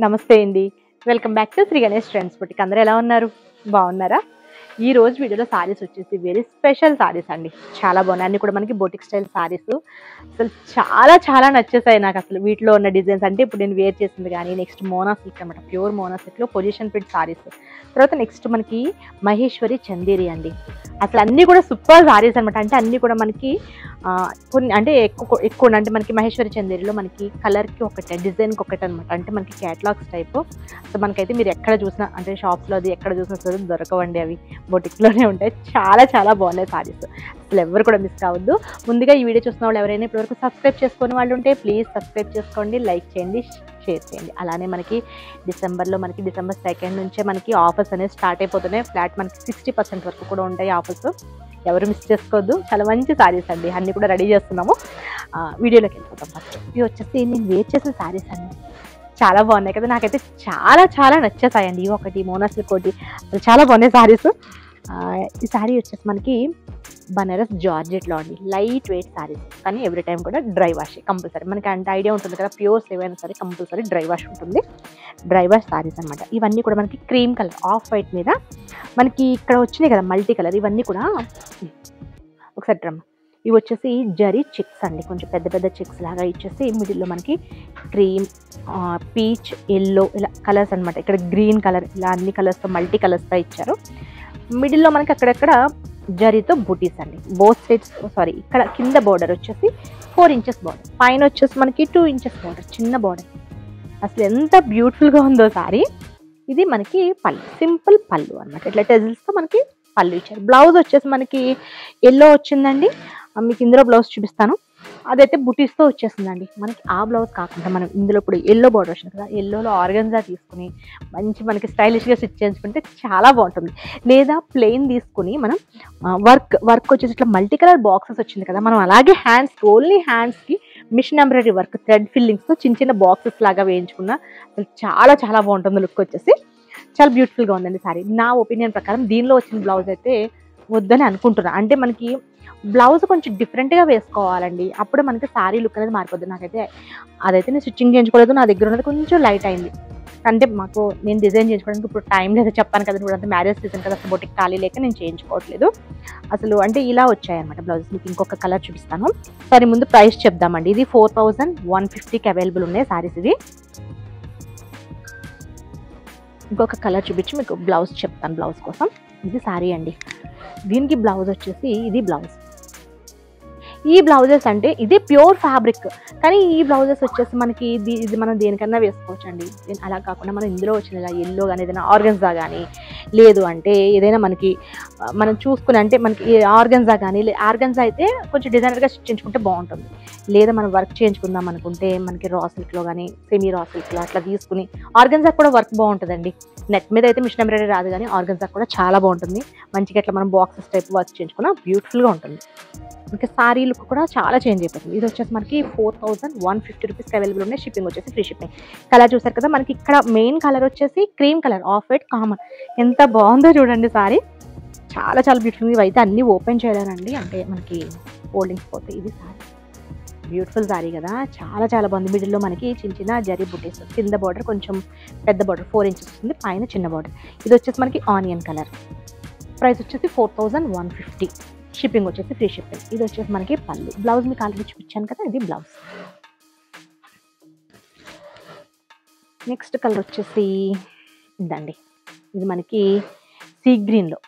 నమస్తే అండి. Welcome back to Shri Ganesh trends boutique. అందరూ ఎలా ఉన్నారు? బాగున్నారా? ఈ రోజు వీడియోలో సారీస్ వచ్చేసి వెరీ స్పెషల్ సారీస్ అండి. చాలా బాగున్నాయి. అన్ని కూడా మనకి బొటిక్ స్టైల్ సారీస్. అసలు చాలా నచ్చేసాయి నాకు. అసలు వీటిలో ఉన్న డిజైన్స్ అంటే ఇప్పుడు నేను వేర్ చేసింది కానీ నెక్స్ట్ మోనా సిల్క్ అనమాట. ప్యూర్ మోనా సిల్క్లో పొజిషన్ ప్రింట్ సారీస్. తర్వాత నెక్స్ట్ మనకి మహేశ్వరి చందేరి అండి. అసలు అన్నీ కూడా సూపర్ సారీస్ అనమాట. అంటే అన్నీ కూడా మనకి కొన్ని అంటే ఎక్కువ అంటే మనకి మహేశ్వరి చందేరిలో మనకి కలర్కి ఒకటే, డిజైన్కి ఒకటే అనమాట. అంటే మనకి క్యాటలాగ్స్ టైపు. సో మనకైతే మీరు ఎక్కడ చూసినా అంటే షాప్స్లో అది ఎక్కడ చూసినా సరే దొరకవండి, అవి బొటిక్లోనే ఉంటాయి. చాలా బాగున్నాయి సారీస్. అసలు ఎవరు కూడా మిస్ కావద్దు. ముందుగా ఈ వీడియో చూసిన వాళ్ళు ఎవరైనా ఇప్పటివరకు సబ్స్క్రైబ్ చేసుకునే వాళ్ళు ఉంటే ప్లీజ్ సబ్స్క్రైబ్ చేసుకోండి, లైక్ చేయండి, షేర్ చేయండి. అలానే మనకి డిసెంబర్ 2 నుంచే మనకి ఆఫర్స్ అనేవి స్టార్ట్ అయిపోతున్నాయి. ఫ్లాట్ మనకి 60% వరకు కూడా ఉంటాయి ఆఫర్స్. ఎవరు మిస్ చేసుకోవద్దు. చాలా మంచి సారీస్ అండి. అన్నీ కూడా రెడీ చేస్తున్నాము. వీడియోలోకి వెళ్ళిపోతాం. ఫస్ట్ ఇవి వచ్చేసి నేను వేర్ చేసిన సారీస్ అండి. చాలా బాగున్నాయి కదా. నాకైతే చాలా నచ్చేసాయండి. ఇవి ఒకటి మోనా సిల్క్ ఒకటి అసలు చాలా బాగున్నాయి సారీస్. ఈ సారీ వచ్చేసి మనకి బనారస్ జార్జెట్లో అండి. లైట్ వెయిట్ సారీస్ కానీ ఎవ్రీ టైం కూడా డ్రై వాష్ కంపల్సరీ. మనకి అంటే ఐడియా ఉంటుంది కదా, ప్యూర్స్ ఏవైనా సరే కంపల్సరీ డ్రై వాష్ ఉంటుంది. డ్రై వాష్ సారీస్ అనమాట. ఇవన్నీ కూడా మనకి క్రీమ్ కలర్ ఆఫ్ వైట్ మీద మనకి ఇక్కడ వచ్చినాయి కదా మల్టీ కలర్. ఇవన్నీ కూడా ఒకసారి డ్రమ్. ఇవి వచ్చేసి జరీ చిక్స్ అండి. కొంచెం పెద్ద చిక్స్ లాగా ఇచ్చేసి మిడిల్లో మనకి క్రీమ్, పీచ్, ఎల్లో ఇలా కలర్స్ అనమాట. ఇక్కడ గ్రీన్ కలర్ ఇలా అన్ని కలర్స్తో మల్టీ కలర్స్తో ఇచ్చారు. మిడిల్లో మనకి అక్కడక్కడ జరీతో బుటీస్ అండి. బోత్ సైడ్స్ ఇక్కడ కింద బోర్డర్ వచ్చేసి 4 ఇంచెస్ బార్డర్, పైన వచ్చేసి మనకి 2 ఇంచెస్ బార్డర్, చిన్న బార్డర్. అసలు ఎంత బ్యూటిఫుల్గా ఉందో సారీ. ఇది మనకి పళ్ళు, సింపుల్ పళ్ళు అనమాట. ఇట్లా టెజిల్స్తో మనకి పళ్ళు ఇచ్చారు. బ్లౌజ్ వచ్చేసి మనకి ఎల్లో వచ్చిందండి. మీకు ఇందులో బ్లౌజ్ చూపిస్తాను. అదైతే బుటీస్తో వచ్చేసిందండి. మనకి ఆ బ్లౌజ్ కాకుండా మనం ఇందులో ఇప్పుడు ఎల్లో బార్డర్ వచ్చింది కదా, ఎల్లోలో ఆర్గన్జా తీసుకుని మంచి మనకి స్టైలిష్గా స్టిచ్ చేయించుకుంటే చాలా బాగుంటుంది. లేదా ప్లెయిన్ తీసుకుని మనం వర్క్ వచ్చేసి ఇట్లా మల్టీ కలర్ బాక్సెస్ వచ్చింది కదా, మనం అలాగే ఓన్లీ హ్యాండ్స్కి మిషన్ ఎంబ్రాయిడరీ వర్క్ థ్రెడ్ ఫిల్లింగ్స్తో చిన్న బాక్సెస్ లాగా వేయించుకున్న అసలు చాలా బాగుంటుంది. లుక్ వచ్చేసి చాలా బ్యూటిఫుల్గా ఉందండి సారీ. నా ఒపీనియన్ ప్రకారం దీనిలో వచ్చిన బ్లౌజ్ అయితే వద్దని అనుకుంటున్నా. అంటే మనకి బ్లౌజ్ కొంచెం డిఫరెంట్గా వేసుకోవాలండి, అప్పుడు మనకి సారీ లుక్ అనేది మారిపోద్ది. నాకైతే అదైతే నేను స్టిచ్చింగ్ చేయించుకోలేదు. నా దగ్గర ఉన్నది కొంచెం లైట్ అయింది. అంటే నేను డిజైన్ చేయించుకోవడానికి ఇప్పుడు టైం లేదు, చెప్పాను కదా, ఇప్పుడు అంతా మ్యారేజ్ సీజన్ కదా, అసలు బొటిక్ ఖాళీ లేక నేను చేయించుకోవట్లేదు. అసలు అంటే ఇలా వచ్చాయన్నమాట బ్లౌజెస్. మీకు ఇంకొక కలర్ చూపిస్తాను. సరే ముందు ప్రైస్ చెప్దామండి. ఇది 4150కి అవైలబుల్ ఉన్నాయి సారీస్. ఇది ఇంకొక కలర్ చూపించి మీకు బ్లౌజ్ చెప్తాను. బ్లౌజ్ కోసం ఇది సారీ అండి. దీనికి బ్లౌజ్ వచ్చేసి ఇది బ్లౌజ్. ఈ బ్లౌజెస్ అంటే ఇది ప్యూర్ ఫ్యాబ్రిక్, కానీ ఈ బ్లౌజెస్ వచ్చేసి మనకి ఇది మనం దేనికన్నా వేసుకోవచ్చు అండి. అలా కాకుండా మనం ఇందులో వచ్చిన ఇలా ఎల్లో కానీ ఏదైనా ఆర్గన్జా కానీ, లేదు అంటే ఏదైనా మనకి మనం చూసుకుని అంటే మనకి ఆర్గన్జా కానీ, ఆర్గన్జా అయితే కొంచెం డిజైనర్గా స్టిచ్ చేయించుకుంటే బాగుంటుంది. లేదా మనం వర్క్ చేయించుకుందాం అనుకుంటే మనకి రా సిల్క్లో కానీ సెమీ రా సిల్క్లో అట్లా తీసుకుని ఆర్గన్జా కూడా వర్క్ బాగుంటుందండి. నెట్ మీద అయితే మిషన్ ఎంబ్రాయిడరీ రాదు, కానీ ఆర్గన్జా కూడా చాలా బాగుంటుంది. మంచిగా ఇట్లా మనం బాక్సెస్ టైప్ వర్క్ చేయించుకున్నా బ్యూటిఫుల్గా ఉంటుంది. ఇంకా సారీ లుక్ కూడా చాలా చేంజ్ అయిపోతుంది. ఇది వచ్చేసి మనకి 4150 రూపీస్కి అవైలబుల్ ఉన్నాయి. షిప్పింగ్ వచ్చేసి ఫ్రీ షిప్పింగ్. కలర్ చూసారు కదా, మనకి ఇక్కడ మెయిన్ కలర్ వచ్చేసి cream colour off white common. ఎంత బాగుందో చూడండి సారీ. చాలా బ్యూటిఫుల్. ఇవి అయితే అన్నీ ఓపెన్ చేయలేనండి, అంటే మనకి ఫోల్డింగ్స్ పోతాయి. ఇది సారీ బ్యూటిఫుల్ సారీ కదా, చాలా బాగుంది. మిడిల్లో మనకి చిన్న జరీ బుటీస్, కింద బార్డర్ కొంచెం పెద్ద బార్డర్ 4 ఇంచెస్ వస్తుంది, పైన చిన్న బార్డర్. ఇది వచ్చేసి మనకి ఆనియన్ కలర్. ప్రైస్ వచ్చేసి 4150. షిప్పింగ్ వచ్చేసి ఫ్రీ షిప్పింగ్. ఇది వచ్చేసి మనకి పళ్ళు. బ్లౌజ్ మీకు ఆల్రెడీ చూపించాను కదా, ఇది బ్లౌజ్. నెక్స్ట్ కలర్ వచ్చేసి ఇదండి. ఇది మనకి సీ గ్రీన్లో.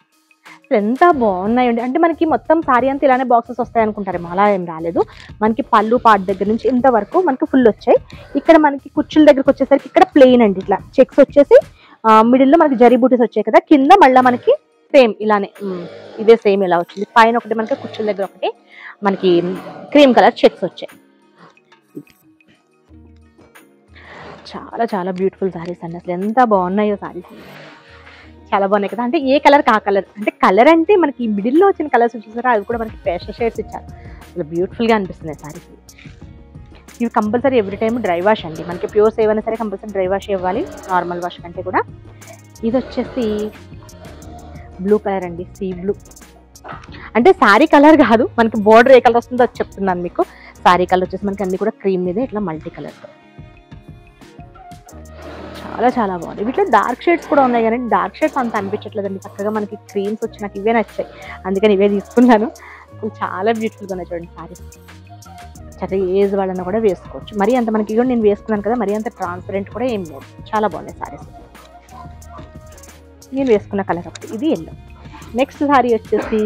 ఎంత బాగున్నాయండి. అంటే మనకి మొత్తం సారీ అంతా ఇలానే బాక్సెస్ వస్తాయి అనుకుంటారేమో, అలా ఏం రాలేదు. మనకి పళ్ళు పార్ట్ దగ్గర నుంచి ఇంతవరకు మనకి ఫుల్ వచ్చాయి. ఇక్కడ మనకి కుచ్చుల దగ్గరకు వచ్చేసరికి ఇక్కడ ప్లెయిన్ అండి. ఇట్లా చెక్స్ వచ్చేసి మిడిల్లో మనకి జరీ బూటీస్ వచ్చాయి కదా, కింద మళ్ళీ మనకి సేమ్ ఇలానే ఇదే సేమ్ ఇలా వచ్చింది. పైన ఒకటి మనకి కుచ్చుల దగ్గర ఒకటి మనకి క్రీమ్ కలర్ చెక్స్ వచ్చాయి. చాలా బ్యూటిఫుల్ సారీస్ అండి. అసలు ఎంత బాగున్నాయో సారీస్, చాలా బాగున్నాయి కదా. అంటే ఏ కలర్ కా కలర్, అంటే కలర్ అంటే మనకి మిడిల్లో వచ్చిన కలర్స్ వచ్చేసారా, అవి కూడా మనకి పేస్టల్ షేడ్స్ ఇచ్చారు. అసలు బ్యూటిఫుల్గా అనిపిస్తున్నాయి సారీస్. ఇవి compulsory every time dry wash అండి. మనకి ప్యూర్స్ ఏవైనా సరే కంపల్సరీ డ్రై వాష్ ఇవ్వాలి, నార్మల్ వాష్ కంటే కూడా. ఇది వచ్చేసి బ్లూ కలర్ అండి, సీ బ్లూ. అంటే శారీ కలర్ కాదు, మనకి బోర్డర్ ఏ కలర్ వస్తుందో అది చెప్తున్నాను మీకు. శారీ కలర్ వచ్చేసి మనకి అన్ని కూడా క్రీమ్ మీద ఇట్లా మల్టీ కలర్తో చాలా బాగుంది. వీటిలో డార్క్ షేడ్స్ కూడా ఉన్నాయి కానీ డార్క్ షేడ్స్ అంత అనిపించట్లేదండి. చక్కగా మనకి క్రీమ్స్ వచ్చి నాకు ఇవే నచ్చాయి, అందుకని ఇవే తీసుకున్నాను. చాలా బ్యూటిఫుల్గా ఉన్నాయి చూడండి సారీస్. చక్కగా ఏజ్ వాళ్ళని కూడా వేసుకోవచ్చు. మరీ అంత మనకి ఇవి నేను వేసుకున్నాను కదా, మరీ అంత ట్రాన్స్పరెంట్ కూడా ఏం లేదు. చాలా బాగున్నాయి సారీస్. నేను వేసుకున్న కలర్ ఒకటి ఇది ఎల్లో. నెక్స్ట్ సారీ వచ్చేసి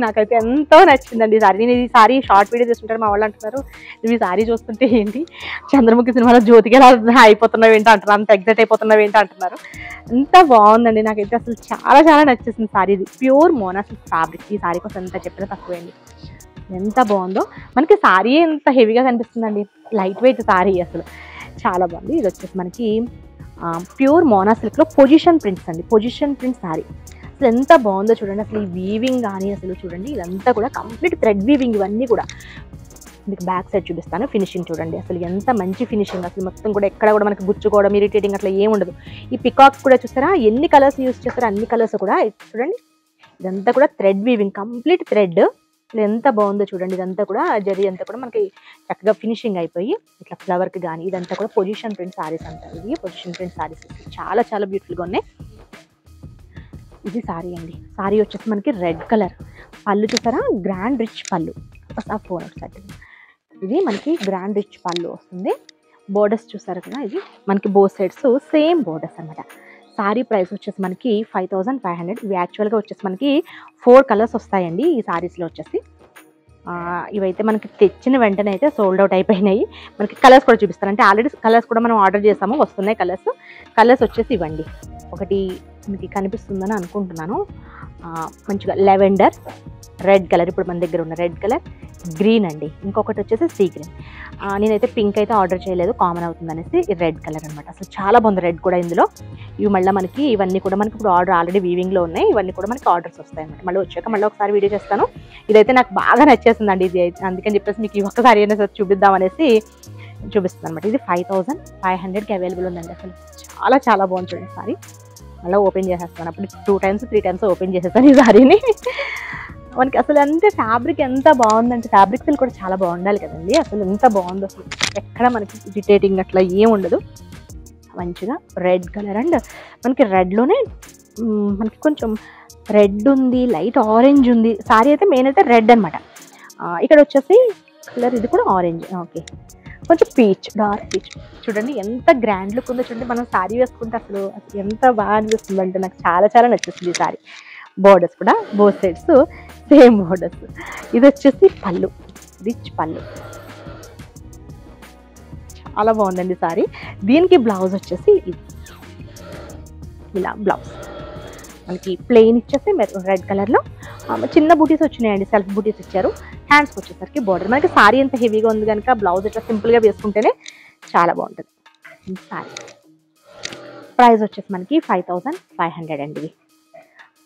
నాకైతే ఎంతో నచ్చిందండి ఈ సారీ. నేను ఈ సారీ షార్ట్ వీడియో తీసుకుంటారు, మా వాళ్ళు అంటున్నారు నువ్వు ఈ సారీ చూస్తుంటే ఏంటి చంద్రముఖి సినిమాలో జ్యోతిగా అయిపోతున్నావు ఏంటి అంటారు, అంత ఎగ్జైట్ అయిపోతున్నావు ఏంటి అంటున్నారు. ఎంత బాగుందండి, నాకైతే అసలు చాలా నచ్చేసింది సారీ. ఇది ప్యూర్ మోనా సిల్క్ ఫ్యాబ్రిక్. ఈ సారీ కోసం ఎంత చెప్పినా తక్కువేండి, ఎంత బాగుందో. మనకి సారీ ఎంత హెవీగా కనిపిస్తుందండి, లైట్ వెయిట్ సారీ అసలు చాలా బాగుంది. ఇది వచ్చేసి మనకి ప్యూర్ మోనా సిల్క్లో పొజిషన్ ప్రింట్స్ అండి, పొజిషన్ ప్రింట్ సారీ. అసలు ఎంత బాగుందో చూడండి. అసలు ఈ వీవింగ్ కానీ అసలు చూడండి, ఇదంతా కూడా కంప్లీట్ థ్రెడ్ వీవింగ్. ఇవన్నీ కూడా మీకు బ్యాక్ సైడ్ చూపిస్తాను. ఫినిషింగ్ చూడండి అసలు ఎంత మంచి ఫినిషింగ్. అసలు మొత్తం కూడా ఎక్కడ కూడా మనకి గుచ్చుకోవడం ఇరిటేటింగ్ అట్లా ఏముండదు. ఈ పికాక్స్ కూడా చూస్తారా, ఎన్ని కలర్స్ యూజ్ చేస్తారో అన్ని కలర్స్ కూడా చూడండి. ఇదంతా కూడా థ్రెడ్ వీవింగ్, కంప్లీట్ థ్రెడ్. ఎంత బాగుందో చూడండి. ఇదంతా కూడా జరీ అంతా కూడా మనకి చక్కగా ఫినిషింగ్ అయిపోయి ఇట్లా ఫ్లవర్కి కానీ ఇదంతా కూడా పొజిషన్ ప్రింట్ సారీస్ అంటారు. ఇది పొజిషన్ ప్రింట్ సారీస్ చాలా బ్యూటిఫుల్గా ఉన్నాయి. ఇది సారీ అండి. సారీ వచ్చేసి మనకి రెడ్ కలర్. పళ్ళు చూసారా, గ్రాండ్ రిచ్ పళ్ళు. ఫోన్ ఒకసారి ఇది మనకి గ్రాండ్ రిచ్ పళ్ళు వస్తుంది. బోర్డర్స్ చూసారు కదా, ఇది మనకి బోత్ సైడ్స్ సేమ్ బోర్డర్స్ అనమాట. సారీ ప్రైస్ వచ్చేసి మనకి 5500. ఇవి యాక్చువల్గా వచ్చేసి మనకి 4 కలర్స్ వస్తాయండి ఈ సారీస్లో వచ్చేసి. ఇవైతే మనకి తెచ్చిన వెంటనే అయితే సోల్డ్ అవుట్ అయిపోయినాయి. మనకి కలర్స్ కూడా చూపిస్తాను, అంటే ఆల్రెడీ కలర్స్ కూడా మనం ఆర్డర్ చేసాము, వస్తున్నాయి కలర్స్ వచ్చేసి ఇవ్వండి. ఒకటి మీకు కనిపిస్తుందని అనుకుంటున్నాను, మంచిగా లెవెండర్ రెడ్ కలర్, ఇప్పుడు మన దగ్గర ఉన్న రెడ్ కలర్, గ్రీన్ అండి. ఇంకొకటి వచ్చేసి సీ గ్రీన్. నేనైతే పింక్ అయితే ఆర్డర్ చేయలేదు, కామన్ అవుతుంది అనేసి రెడ్ కలర్ అనమాట. అసలు చాలా బాగుంది రెడ్ కూడా ఇందులో. ఇవి మళ్ళీ మనకి ఇవన్నీ కూడా మనకి ఇప్పుడు ఆర్డర్ ఆల్రెడీ వీవింగ్లో ఉన్నాయి. ఇవన్నీ కూడా మనకి ఆర్డర్స్ వస్తాయి అనమాట. మళ్ళీ వచ్చాక మళ్ళీ ఒకసారి వీడియో చేస్తాను. ఇదైతే నాకు బాగా నచ్చేసిందండి ఇది అయితే, అందుకని చెప్పేసి మీకు ఈ ఒక్కసారి అయినా సరే చూపిద్దాం అనేసి చూపిస్తుంది అనమాట. ఇది 5500కి అవైలబుల్ ఉందండి. అసలు చాలా బాగుంది చూడండి సారీ. మళ్ళీ ఓపెన్ చేసేస్తాను, అప్పుడు 2 times 3 times ఓపెన్ చేసేస్తాను ఈ సారీని. మనకి అసలు అంటే ఫ్యాబ్రిక్ ఎంత బాగుందంటే, ఫ్యాబ్రిక్ ఫీల్ కూడా చాలా బాగుండాలి కదండి. అసలు ఎంత బాగుందో అసలు, ఎక్కడ మనకి ఇరిటేటింగ్ అట్లా ఏం ఉండదు. మంచిగా రెడ్ కలర్ అండ్ మనకి రెడ్లోనే మనకి కొంచెం రెడ్ ఉంది, లైట్ ఆరెంజ్ ఉంది. సారీ అయితే మెయిన్ అయితే రెడ్ అనమాట. ఇక్కడ వచ్చేసి కలర్ ఇది కూడా ఆరెంజ్, ఓకే కొంచెం పీచ్, డార్క్ పీచ్. చూడండి ఎంత గ్రాండ్ లుక్ ఉందో చూడండి. మనం సారీ వేసుకుంటే అసలు ఎంత బాగా అనిపిస్తుంది అంటే నాకు చాలా నచ్చేస్తుంది ఈ సారీ. బోర్డర్స్ కూడా బోత్ సైడ్స్ సేమ్ బోర్డర్స్. ఇది వచ్చేసి పళ్ళు, రిచ్ పళ్ళు, చాలా బాగుందండి సారీ. దీనికి బ్లౌజ్ వచ్చేసి ఇది ఇలా బ్లౌజ్ మనకి ప్లెయిన్ ఇచ్చేసి రెడ్ కలర్లో చిన్న బూటీస్ వచ్చినాయండి, సెల్ఫ్ బూటీస్ ఇచ్చారు. హ్యాండ్స్కి వచ్చేసరికి బార్డర్. మనకి సారీ ఎంత హెవీగా ఉంది కనుక బ్లౌజ్ ఇట్లా సింపుల్గా వేసుకుంటేనే చాలా బాగుంటుంది. సారీ ప్రైస్ వచ్చేసి మనకి 5500 అండి.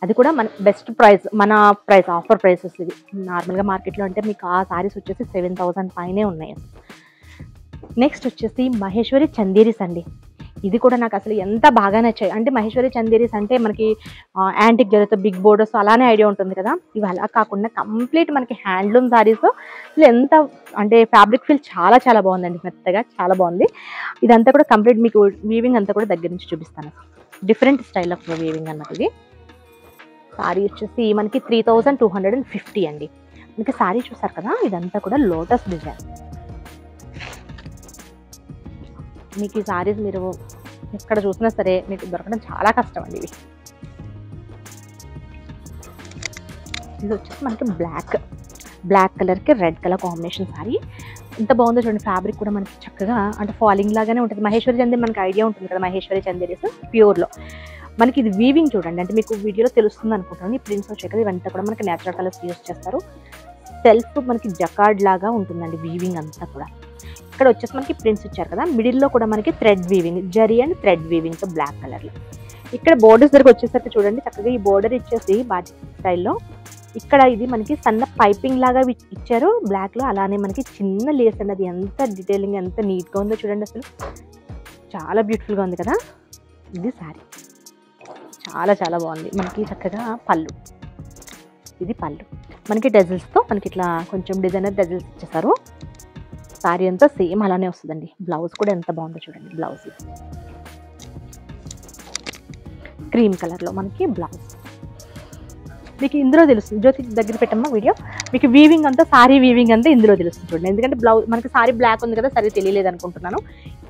అది కూడా మన బెస్ట్ ప్రైస్, మన ప్రైస్ ఆఫర్ ప్రైసెస్ ఇది. నార్మల్గా మార్కెట్లో అంటే మీకు ఆ సారీస్ వచ్చేసి 7000 పైనే ఉన్నాయి. నెక్స్ట్ వచ్చేసి మహేశ్వరి చందేరీస్ అండి. ఇది కూడా నాకు అసలు ఎంత బాగా నచ్చాయి అంటే, మహేశ్వరి చందేరీస్ అంటే మనకి యాంటిక్ జరీతో బిగ్ బోర్డర్స్ అలానే ఐడియా ఉంటుంది కదా. ఇవి అలా కాకుండా కంప్లీట్ మనకి హ్యాండ్లూమ్ సారీస్. అసలు ఎంత అంటే ఫ్యాబ్రిక్ ఫీల్ చాలా బాగుందండి, మెత్తగా చాలా బాగుంది. ఇదంతా కూడా కంప్లీట్ మీకు వీవింగ్ అంతా కూడా దగ్గర నుంచి చూపిస్తాను. డిఫరెంట్ స్టైల్ ఆఫ్ వీవింగ్ అన్నది. ఇది సారీ వచ్చేసి మనకి 3250 అండి. మనకి సారీ చూసారు కదా, ఇదంతా కూడా లోటస్ డిజైన్. మీకు ఈ సారీస్ మీరు ఎక్కడ చూసినా సరే మీకు దొరకడం చాలా కష్టం అండి. ఇది వచ్చేసి మనకి బ్లాక్ కలర్కి రెడ్ కలర్ కాంబినేషన్ సారీ. ఎంత బాగుందో చూడండి. ఫ్యాబ్రిక్ కూడా మనకి చక్కగా అంటే ఫాలింగ్ లాగానే ఉంటుంది. మహేశ్వరి చందేరి మనకి ఐడియా ఉంటుంది కదా, మహేశ్వరి చందేరీస్ ప్యూర్లో. మనకి ఇది వీవింగ్ చూడండి, అంటే మీకు వీడియోలో తెలుస్తుంది అనుకుంటాను. ఈ ప్రింట్స్ వచ్చాయి కదా, ఇవంతా కూడా మనకి నేచురల్ కలర్స్ యూజ్ చేస్తారు. సెల్ఫ్ మనకి జకార్డ్ లాగా ఉంటుందండి వీవింగ్ అంతా కూడా. ఇక్కడ వచ్చేసి మనకి ప్రింట్స్ ఇచ్చారు కదా, మిడిల్లో కూడా మనకి thread weaving, zari and thread వీవింగ్తో బ్లాక్ కలర్లో. ఇక్కడ బోర్డర్స్ దగ్గర వచ్చేసరికి చూడండి, చక్కగా ఈ బోర్డర్ ఇచ్చేసి బాటిక్ స్టైల్లో. ఇక్కడ ఇది మనకి సన్న పైపింగ్ లాగా ఇచ్చారు బ్లాక్లో. అలానే మనకి చిన్న లేస్ అన్నది ఎంత డీటెయిలింగ్ ఎంత నీట్గా ఉందో చూడండి. అసలు చాలా బ్యూటిఫుల్గా ఉంది కదా. ఇది సారీ చాలా బాగుంది. మనకి చక్కగా పళ్ళు, ఇది పళ్ళు మనకి డజల్స్తో మనకి ఇట్లా కొంచెం డిజైనర్ డజల్స్ ఇచ్చేసారు. సారీ అంతా సేమ్ అలానే వస్తుందండి. బ్లౌజ్ కూడా ఎంత బాగుందో చూడండి. బ్లౌజ్ క్రీమ్ కలర్లో మనకి బ్లౌజ్. మీకు ఇందులో తెలుస్తుంది, జ్యోతి దగ్గర పెట్టమ్మా వీడియో, మీకు వీవింగ్ అంతా సారీ వీవింగ్ అంతా ఇందులో తెలుస్తుంది చూడండి. ఎందుకంటే బ్లౌజ్ మనకి సారీ బ్లాక్ ఉంది కదా, సరే తెలియలేదు అనుకుంటున్నాను.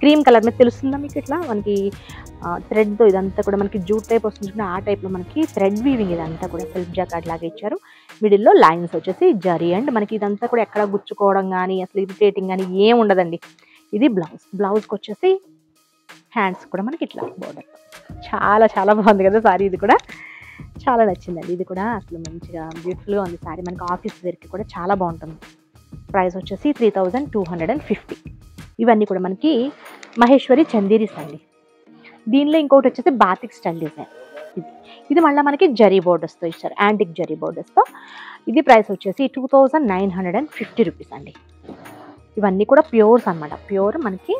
క్రీమ్ కలర్ మీద తెలుస్తుందా మీకు? ఇట్లా మనకి థ్రెడ్తో ఇదంతా కూడా మనకి జూట్ టైప్ వస్తుంది, ఆ టైప్లో మనకి థ్రెడ్ వీవింగ్ ఇదంతా కూడా సెల్ఫ్ జాకెట్ లాగా ఇచ్చారు. మిడిల్లో లైన్స్ వచ్చేసి జరీ అండ్ మనకి ఇదంతా కూడా ఎక్కడ గుచ్చుకోవడం కానీ అసలు ఇరిటేటింగ్ కానీ ఏం ఉండదండి. ఇది బ్లౌజ్. బ్లౌజ్కి వచ్చేసి హ్యాండ్స్ కూడా మనకి ఇట్లా బోర్డర్. చాలా చాలా బాగుంది కదా సారీ, ఇది కూడా చాలా నచ్చిందండి. ఇది కూడా అసలు మంచిగా బ్యూటిఫుల్గా ఉంది సారీ, మనకి ఆఫీస్ వేర్కి కూడా చాలా బాగుంటుంది. ప్రైస్ వచ్చేసి 3250. ఇవన్నీ కూడా మనకి మహేశ్వరి చందేరీస్ అండి. దీనిలో ఇంకొకటి వచ్చేసి బాతిక్ స్టైల్ డిజైన్. ఇది మళ్ళీ మనకి జరీ బోర్డర్స్తో ఇచ్చారు, యాంటిక్ జరీ బోర్డర్స్తో. ఇది ప్రైస్ వచ్చేసి 2950 రూపీస్ అండి. ఇవన్నీ కూడా ప్యూర్స్ అనమాట, ప్యూర్ మనకి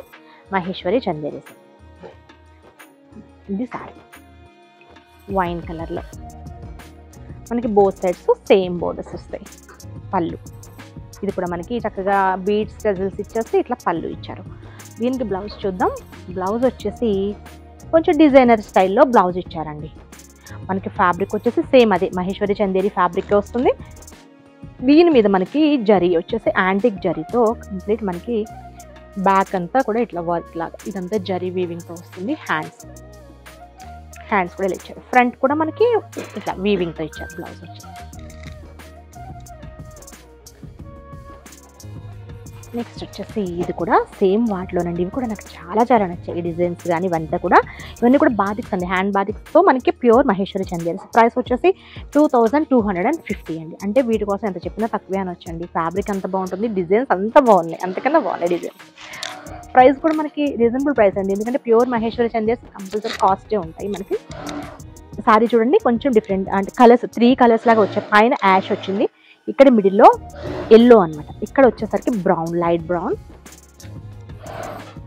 మహేశ్వరి చందేరీస్. ఇది సారీ వైన్ కలర్లో మనకి బోత్ సైడ్స్ సేమ్ బోర్డర్స్ వస్తాయి. పళ్ళు ఇది కూడా మనకి చక్కగా బీడ్స్ టజల్స్ ఇచ్చేసి ఇట్లా పళ్ళు ఇచ్చారు. దీనికి బ్లౌజ్ చూద్దాం. బ్లౌజ్ వచ్చేసి కొంచెం డిజైనర్ స్టైల్లో బ్లౌజ్ ఇచ్చారండి. మనకి ఫ్యాబ్రిక్ వచ్చేసి సేమ్ అదే మహేశ్వరి చందేరి ఫ్యాబ్రిక్ వస్తుంది. దీని మీద మనకి జరీ వచ్చేసి యాంటిక్ జరీతో కంప్లీట్ మనకి బ్యాక్ అంతా కూడా ఇట్లా వర్క్ లాగా ఇదంతా జరీ వీవింగ్తో వస్తుంది. హ్యాండ్స్ కూడా ఇలా ఇచ్చారు. ఫ్రంట్ కూడా మనకి ఇట్లా వీవింగ్తో ఇచ్చారు బ్లౌజ్ వచ్చి. నెక్స్ట్ వచ్చేసి ఇది కూడా సేమ్ వాటిలోనండి. ఇవి కూడా నాకు చాలా చాలా నచ్చాయి డిజైన్స్ కానీ ఇవన్నీ కూడా బాతిక్స్ అండి, హ్యాండ్ బాతిక్స్తో మనకి ప్యూర్ మహేశ్వరి చందేరీస్. ప్రైస్ వచ్చేసి 2250 అండి. అంటే వీటి కోసం ఎంత చెప్పినా తక్కువే అనొచ్చండి. ఫ్యాబ్రిక్ అంత బాగుంటుంది, డిజైన్స్ అంత బాగున్నాయి, అంతకన్నా బాగున్నాయి డిజైన్స్. ప్రైస్ కూడా మనకి రీజనబుల్ ప్రైస్ అండి, ఎందుకంటే ప్యూర్ మహేశ్వరి చందేరీస్ కంపల్సరీ కాస్టే ఉంటాయి. మనకి సారీ చూడండి కొంచెం డిఫరెంట్ అంటే కలర్స్ 3 కలర్స్ లాగా వచ్చాయి. పైన యాష్ వచ్చింది, ఇక్కడ మిడిల్లో ఎల్లో అనమాట, ఇక్కడ వచ్చేసరికి బ్రౌన్, లైట్ బ్రౌన్.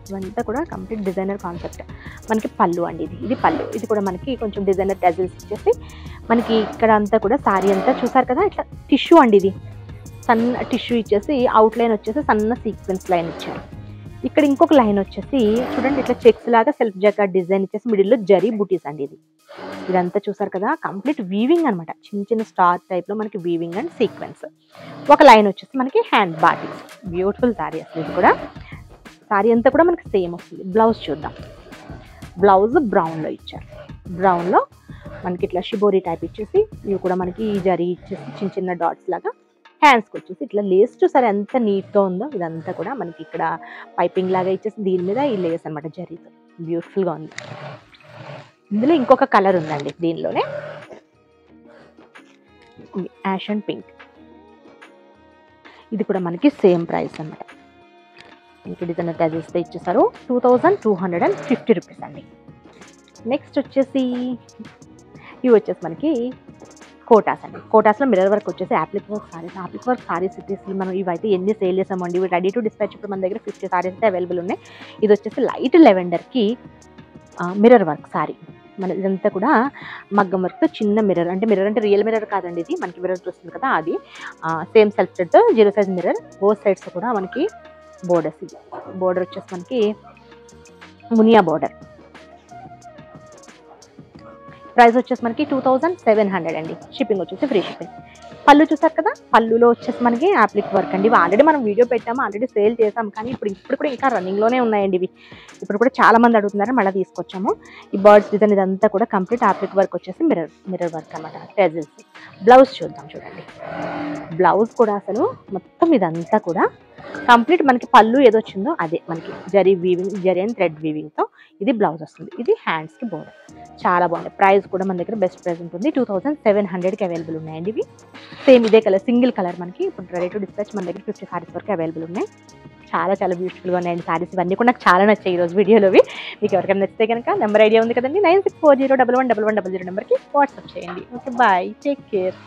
ఇవంతా కూడా కంప్లీట్ డిజైనర్ కాన్సెప్ట్. మనకి పళ్ళు అండి, ఇది పళ్ళు. ఇది కూడా మనకి కొంచెం డిజైనర్ టజల్స్ ఇచ్చేసి మనకి ఇక్కడ అంతా కూడా సారీ అంతా చూసారు కదా, ఇట్లా టిష్యూ అండి, ఇది సన్న టిష్యూ ఇచ్చేసి అవుట్ లైన్ వచ్చేసి సన్న సీక్వెన్స్ లైన్ ఇచ్చారు. ఇక్కడ ఇంకొక లైన్ వచ్చేసి చూడండి ఇట్లా చెక్స్ లాగా సెల్ఫ్ జాకెట్ డిజైన్ ఇచ్చేసి మిడిల్లో జరీ బూటీస్ అండి. ఇదంతా చూసారు కదా, కంప్లీట్ వీవింగ్ అనమాట, చిన్న చిన్న స్టార్ టైప్లో మనకి వీవింగ్ అండ్ సీక్వెన్స్. ఒక లైన్ వచ్చేసి మనకి హ్యాండ్ బాటిక్స్. బ్యూటిఫుల్ సారీ అసలు. ఇది కూడా సారీ అంతా కూడా మనకి సేమ్ వస్తుంది. బ్లౌజ్ చూద్దాం. బ్లౌజ్ బ్రౌన్లో ఇచ్చారు. బ్రౌన్లో మనకి ఇట్లా షిబోరీ టైప్ ఇచ్చేసి ఇవి కూడా మనకి జరీ ఇచ్చేసి చిన్న చిన్న డాట్స్ లాగా. హ్యాండ్స్కి వచ్చేసి ఇట్లా లేస్ చూసారు ఎంత నీట్గా ఉందో. ఇదంతా కూడా మనకి ఇక్కడ పైపింగ్ లాగా ఇచ్చేసి దీని మీద ఈ లేస్ అనమాట జరీతో. బ్యూటిఫుల్గా ఉంది. ఇందులో ఇంకొక కలర్ ఉందండి, దీనిలోనే యాష్ అండ్ పింక్. ఇది కూడా మనకి సేమ్ ప్రైస్ అనమాట. ఇంక డిజైనర్ టజల్స్తో ఇచ్చేసారు. 2250 రూపీస్ అండి. నెక్స్ట్ వచ్చేసి ఇవి వచ్చేసి మనకి కోటాస్ అండి. కోటాస్లో మిర్రర్ వర్క్ వచ్చేసి appliqué work saris. Appliqué work saris వచ్చేసి మనం ఇవైతే ఎన్ని సేల్ చేసామండి. ఇవి రెడీ టు డిస్పాచ్ ఇప్పుడు మన దగ్గర 50 సారీస్ అయితే అవైలబుల్ ఉన్నాయి. ఇది వచ్చేసి లైట్ లెవెండర్కి మిర్రర్ వర్క్ సారీ. మన ఇదంతా కూడా మగ్గం వర్క్తో చిన్న మిర్రర్, అంటే మిర్రర్ అంటే రియల్ మిర్రర్ కాదండి, ఇది మనకి మిర్రర్ వస్తుంది కదా అది. సేమ్ సెల్ఫ్ సెట్తో 0 సైజ్ మిర్రర్. బోత్ సైడ్స్ కూడా మనకి బోర్డర్స్. ఇది బోర్డర్ వచ్చేసి మనకి మునియా బోర్డర్. ప్రైస్ వచ్చేసి మనకి 2700 అండి. షిప్పింగ్ వచ్చేసి ఫ్రీ షిప్పింగ్. పళ్ళు చూసారు కదా, పళ్ళులో వచ్చేసి మనకి యాప్లిక్ వర్క్ అండి. ఇవి ఆల్రెడీ మనం వీడియో పెట్టాము, ఆల్రెడీ సేల్ చేసాము, కానీ ఇప్పుడు కూడా ఇంకా రన్నింగ్లోనే ఉన్నాయండి ఇవి. ఇప్పుడు కూడా చాలా మంది అడుగుతున్నారు, మళ్ళీ తీసుకొచ్చాము. ఈ బర్డ్స్ డిజైన్ ఇదంతా కూడా కంప్లీట్ యాప్లిక్ వర్క్ వచ్చేసి మిర్రర్ వర్క్ అనమాట, టెజల్స్. బ్లౌజ్ చూద్దాం చూడండి. బ్లౌజ్ కూడా అసలు మొత్తం ఇదంతా కూడా కంప్లీట్ మనకి పళ్ళు ఏదొచ్చిందో అదే మనకి zari weaving, zari and thread వీవింగ్తో ఇది బ్లౌజ్ వస్తుంది. ఇది హ్యాండ్స్కి బోర్డర్. చాలా బాగుంది. ప్రైస్ కూడా మన దగ్గర బెస్ట్ ప్రైస్ ఉంటుంది. 2700కి అవైలబుల్ ఉన్నాయండి ఇవి. సేమ్ ఇదే కలర్, సింగిల్ కలర్. మనకి ఇప్పుడు రెడీ టు డిస్పాచ్ మన దగ్గర 50 సారీస్ వరకు అవైలబుల్ ఉన్నాయి. చాలా చాలా బ్యూటిఫుల్గా ఉన్నాయండి సారీస్. ఇవన్నీ కూడా నాకు చాలా నచ్చాయి ఈరోజు వీడియోలోవి. మీకు ఎవరికైనా నచ్చితే కనుక నెంబర్ ఐడియా ఉంది కదండి, 9640111100 నెంబర్కి వాట్సాప్ చేయండి. Okay, bye, take care.